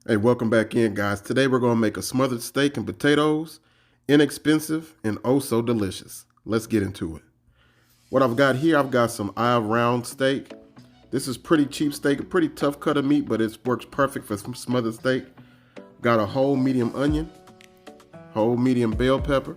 Hey, welcome back in, guys. Today we're going to make a smothered steak and potatoes. Inexpensive and oh so delicious. Let's get into it. What I've got here, I've got some eye round steak. This is pretty cheap steak, a pretty tough cut of meat, but it works perfect for some smothered steak. Got a whole medium onion, whole medium bell pepper.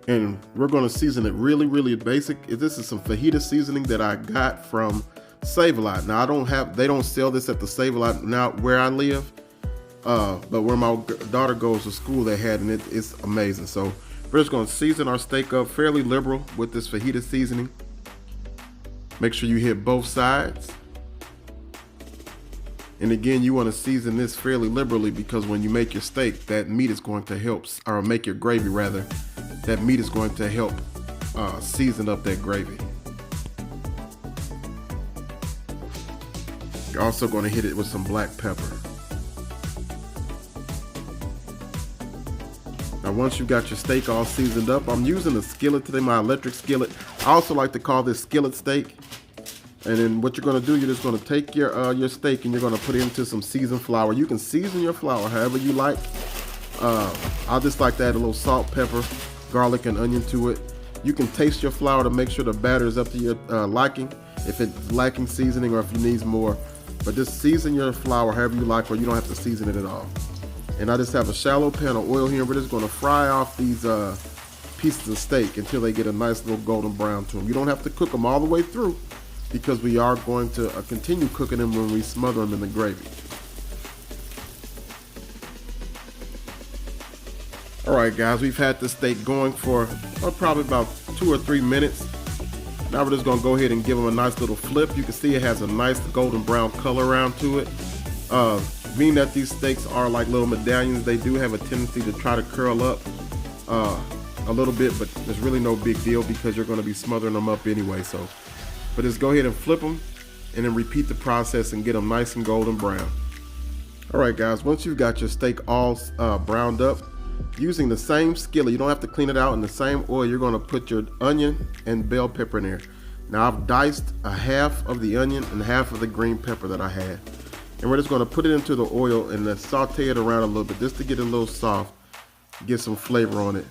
And we're going to season it really basic. This is some fajita seasoning that I got from Save-A-Lot. Now they don't sell this at the Save-A-Lot now where I live, but where my daughter goes to school they had, and it's amazing. So we're just going to season our steak up fairly liberal with this fajita seasoning. Make sure you hit both sides. And again, you want to season this fairly liberally because when you make your steak, that meat is going to help, or make your gravy rather, that meat is going to help season up that gravy. You're also going to hit it with some black pepper. Now once you've got your steak all seasoned up, I'm using a skillet today, my electric skillet. I also like to call this skillet steak. And then what you're going to do, you're just going to take your steak and you're going to put it into some seasoned flour. You can season your flour however you like. I just like to add a little salt, pepper, garlic, and onion to it. You can taste your flour to make sure the batter is up to your liking, if it's lacking seasoning or if you need more. But just season your flour however you like, or you don't have to season it at all. And I just have a shallow pan of oil here. We're just going to fry off these pieces of steak until they get a nice little golden brown to them. You don't have to cook them all the way through, because we are going to continue cooking them when we smother them in the gravy. All right, guys, we've had the steak going for probably about 2 or 3 minutes. Now we're just gonna go ahead and give them a nice little flip. You can see it has a nice golden brown color around to it. Being that these steaks are like little medallions, they do have a tendency to try to curl up a little bit, but there's really no big deal because you're gonna be smothering them up anyway. But just go ahead and flip them and then repeat the process and get them nice and golden brown. All right, guys, once you've got your steak all browned up, using the same skillet, you don't have to clean it out, in the same oil, you're gonna put your onion and bell pepper in there. Now I've diced a half of the onion and half of the green pepper that I had. And we're just gonna put it into the oil and then saute it around a little bit just to get it a little soft, get some flavor on it.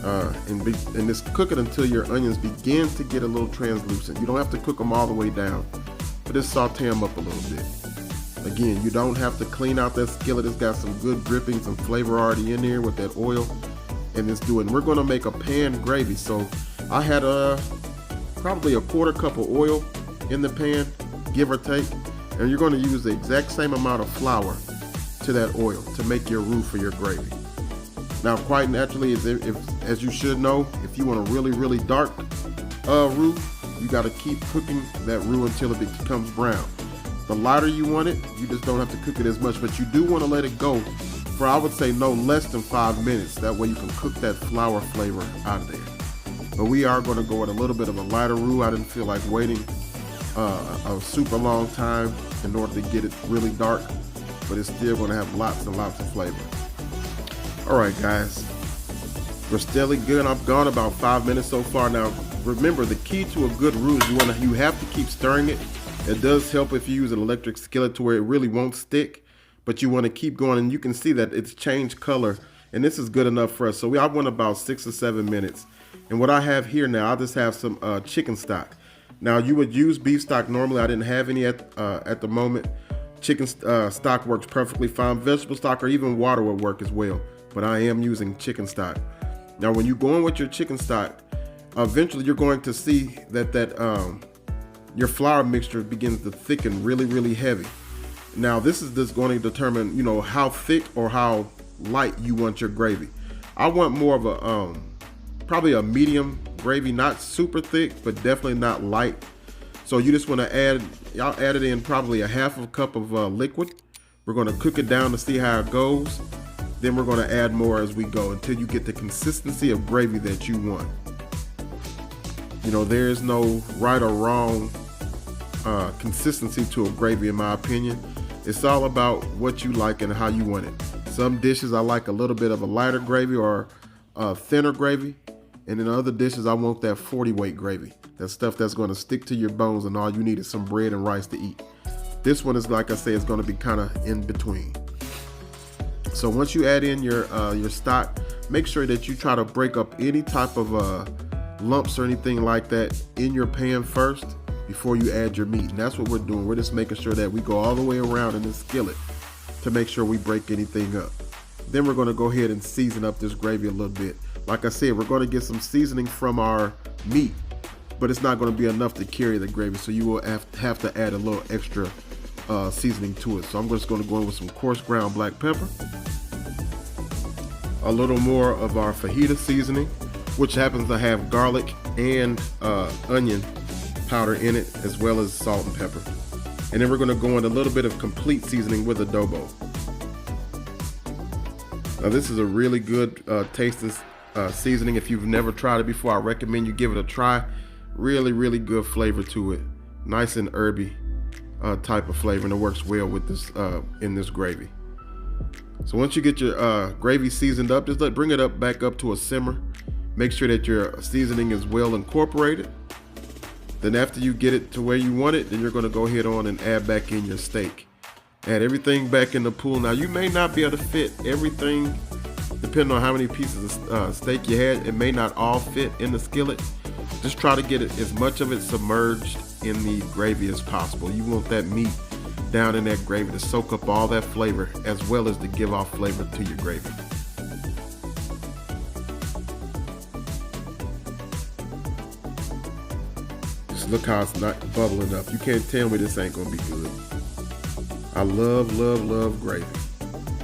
And just cook it until your onions begin to get a little translucent. You don't have to cook them all the way down, but just saute them up a little bit. Again, you don't have to clean out that skillet. It's got some good drippings and flavor already in there with that oil. And it's doing, we're gonna make a pan gravy. So I had probably a quarter cup of oil in the pan, give or take. And you're gonna use the exact same amount of flour to that oil to make your roux for your gravy. Now, quite naturally, as you should know, if you want a really dark roux, you got to keep cooking that roux until it becomes brown. The lighter you want it, you just don't have to cook it as much, but you do want to let it go for, I would say, no less than 5 minutes. That way you can cook that flour flavor out of there. But we are going to go with a little bit of a lighter roux. I didn't feel like waiting a super long time in order to get it really dark, but it's still going to have lots and lots of flavor. All right, guys, we're steadily good. I've gone about 5 minutes so far. Now, remember, the key to a good roux is you have to keep stirring it. It does help if you use an electric skillet to where it really won't stick, but you want to keep going, and you can see that it's changed color, and this is good enough for us. So I went about 6 or 7 minutes, and what I have here now, I just have some chicken stock. Now, you would use beef stock normally. I didn't have any at the moment. Chicken stock works perfectly fine. Vegetable stock or even water would work as well, but I am using chicken stock. Now, when you go in with your chicken stock, eventually you're going to see that your flour mixture begins to thicken really heavy. Now, this is just going to determine, how thick or how light you want your gravy. I want more of a probably a medium gravy, not super thick, but definitely not light. So you just want to I'll add it in probably a half a cup of liquid. We're going to cook it down to see how it goes. Then we're going to add more as we go until you get the consistency of gravy that you want. There is no right or wrong consistency to a gravy, in my opinion. It's all about what you like and how you want it. Some dishes I like a little bit of a lighter gravy or a thinner gravy, and in other dishes I want that 40 weight gravy. That stuff that's going to stick to your bones, and all you need is some bread and rice to eat. This one is, like I say, is going to be kind of in between. So once you add in your stock, make sure that you try to break up any type of lumps or anything like that in your pan first before you add your meat. And that's what we're doing. We're just making sure that we go all the way around in this skillet to make sure we break anything up. Then we're going to go ahead and season up this gravy a little bit. Like I said, we're going to get some seasoning from our meat, but it's not going to be enough to carry the gravy, so you will have to add a little extra seasoning to it. So I'm just going to go in with some coarse ground black pepper, a little more of our fajita seasoning, which happens to have garlic and onion powder in it, as well as salt and pepper. And then we're going to go in a little bit of complete seasoning with adobo. Now this is a really good tasting seasoning. If you've never tried it before, I recommend you give it a try. Really good flavor to it. Nice and herby type of flavor, and it works well with this in this gravy. So once you get your gravy seasoned up, just bring it up back up to a simmer. Make sure that your seasoning is well incorporated. Then after you get it to where you want it, then you're going to go ahead on and add back in your steak. Add everything back in the pool. Now you may not be able to fit everything, depending on how many pieces of steak you had. It may not all fit in the skillet. Just try to get it, as much of it submerged in the gravy as possible. You want that meat down in that gravy to soak up all that flavor, as well as to give off flavor to your gravy. Just look how it's not bubbling up. You can't tell me this ain't gonna be good. I love gravy.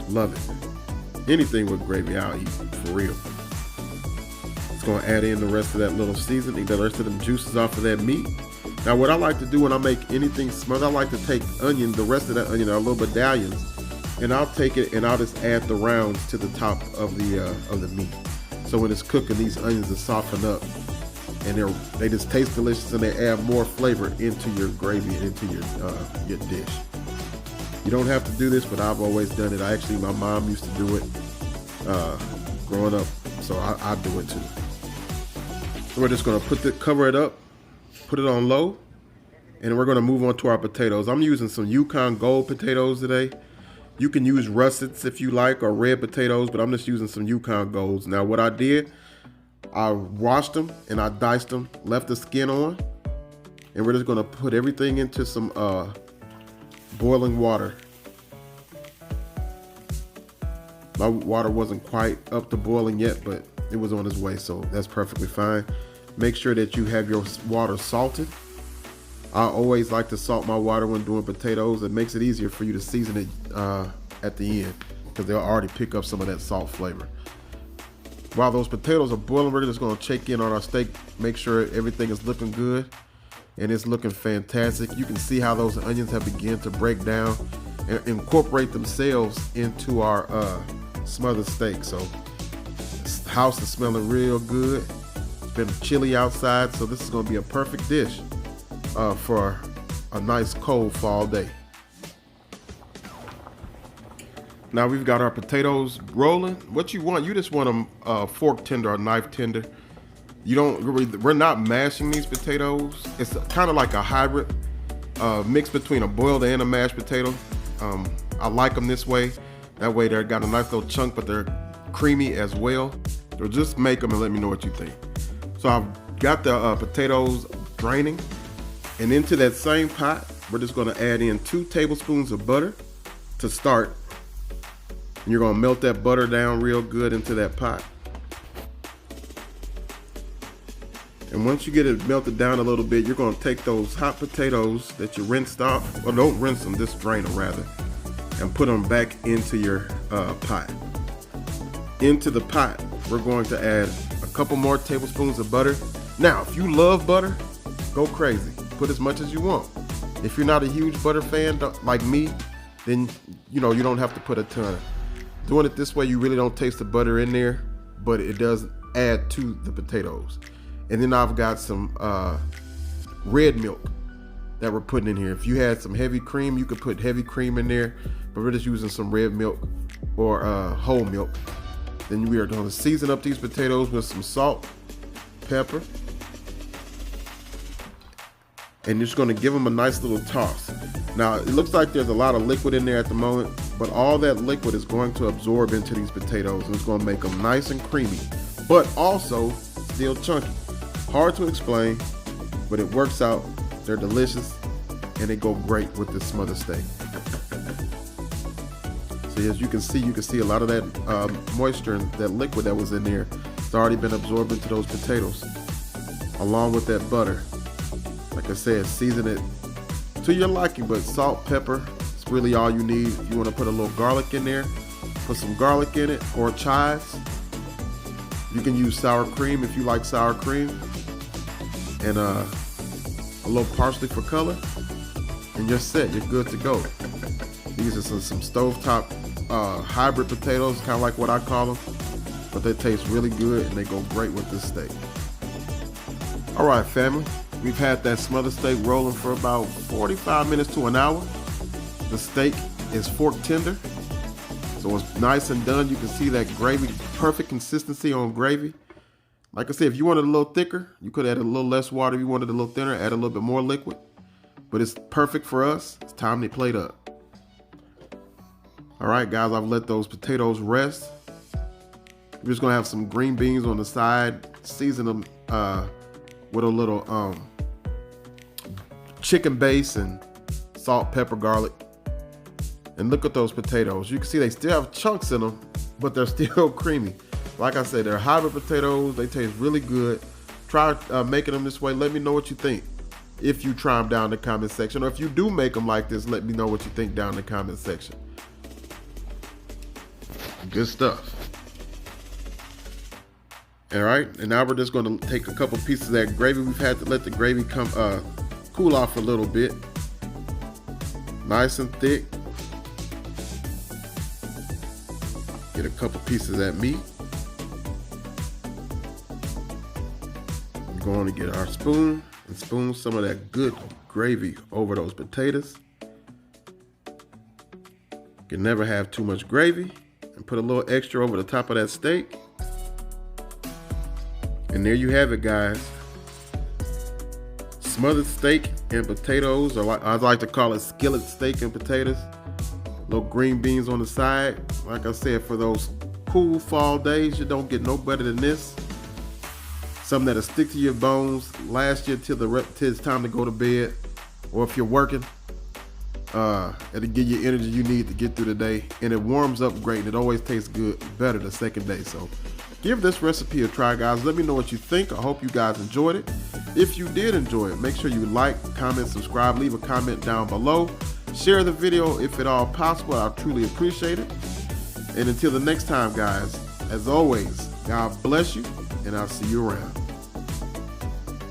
Love it. Anything with gravy I'll eat, for real. It's gonna add in the rest of that little seasoning, the rest of them juices off of that meat. Now what I like to do when I make anything smothered, I like to take onion, the rest of that onion, our little medallions, and I'll take it and I'll just add the rounds to the top of the meat. So when it's cooking, these onions will soften up, and they just taste delicious, and they add more flavor into your gravy and into your dish. You don't have to do this, but I've always done it. My mom used to do it growing up, so I do it too. So we're just gonna cover it up, put it on low, and we're gonna move on to our potatoes. I'm using some Yukon Gold potatoes today. You can use russets if you like, or red potatoes, but I'm just using some Yukon Golds. Now what I did, I washed them and I diced them, left the skin on, and we're just gonna put everything into some boiling water. My water wasn't quite up to boiling yet, but it was on its way, so that's perfectly fine. Make sure that you have your water salted. I always like to salt my water when doing potatoes. It makes it easier for you to season it at the end, because they'll already pick up some of that salt flavor. While those potatoes are boiling, we're just going to check in on our steak, make sure everything is looking good, and it's looking fantastic. You can see how those onions have begun to break down and incorporate themselves into our smothered steak. So this house is smelling real good. It's been chilly outside, so this is going to be a perfect dish for a nice cold fall day. Now we've got our potatoes rolling. What you want, you just want them fork tender or knife tender. We're not mashing these potatoes. It's kind of like a hybrid mix between a boiled and a mashed potato. I like them this way. That way they've got a nice little chunk, but they're creamy as well. So just make them and let me know what you think. So I've got the potatoes draining, and into that same pot, we're just gonna add in 2 tablespoons of butter to start. And you're gonna melt that butter down real good into that pot. And once you get it melted down a little bit, you're gonna take those hot potatoes that you rinsed off, or don't rinse them, just drain them rather, and put them back into your pot. Into the pot, we're going to add a couple more tablespoons of butter. Now, if you love butter, go crazy. Put as much as you want. If you're not a huge butter fan like me, then you don't have to put a ton. Doing it this way, you really don't taste the butter in there, but it does add to the potatoes. And then I've got some red milk that we're putting in here. If you had some heavy cream, you could put heavy cream in there, but we're just using some red milk or whole milk. Then we are going to season up these potatoes with some salt, pepper, and just going to give them a nice little toss. Now, it looks like there's a lot of liquid in there at the moment, but all that liquid is going to absorb into these potatoes and it's going to make them nice and creamy, but also still chunky. Hard to explain, but it works out. They're delicious and they go great with this smothered steak. So as you can see a lot of that moisture and that liquid that was in there. It's already been absorbed into those potatoes, along with that butter. Like I said, season it to your liking, but salt, pepper, it's really all you need. If you want to put a little garlic in there, put some garlic in it, or chives. You can use sour cream if you like sour cream, and a little parsley for color, and you're set. You're good to go. These are some stovetop hybrid potatoes, kind of like what I call them, but they taste really good and they go great with this steak. All right, family, we've had that smothered steak rolling for about 45 minutes to an hour. The steak is fork tender, so it's nice and done. You can see that gravy, perfect consistency on gravy. Like I said, if you wanted a little thicker, you could add a little less water. If you wanted a little thinner, add a little bit more liquid. But it's perfect for us. It's time to plate up. All right, guys, I've let those potatoes rest. We're just gonna have some green beans on the side, season them with a little chicken base and salt, pepper, garlic. And look at those potatoes. You can see they still have chunks in them, but they're still creamy. Like I said, they're hybrid potatoes. They taste really good. Try making them this way. Let me know what you think. If you try them down in the comment section, or if you do make them like this, let me know what you think down in the comment section. Good stuff. All right, and now we're just going to take a couple pieces of that gravy. We've had to let the gravy come cool off a little bit. Nice and thick. Get a couple pieces of that meat. We're going to get our spoon and spoon some of that good gravy over those potatoes. You can never have too much gravy. And put a little extra over the top of that steak. And there you have it, guys. Smothered steak and potatoes, or like I like to call it, skillet steak and potatoes. Little green beans on the side. Like I said, for those cool fall days, you don't get no better than this. Something that'll stick to your bones, last you till it's time to go to bed, or if you're working. It'll give you energy you need to get through the day, and it warms up great, and it always tastes good, better the second day. So give this recipe a try, guys. Let me know what you think. I hope you guys enjoyed it. If you did enjoy it, make sure you like, comment, subscribe, leave a comment down below. Share the video if at all possible. I truly appreciate it. And until the next time, guys, as always, God bless you, and I'll see you around.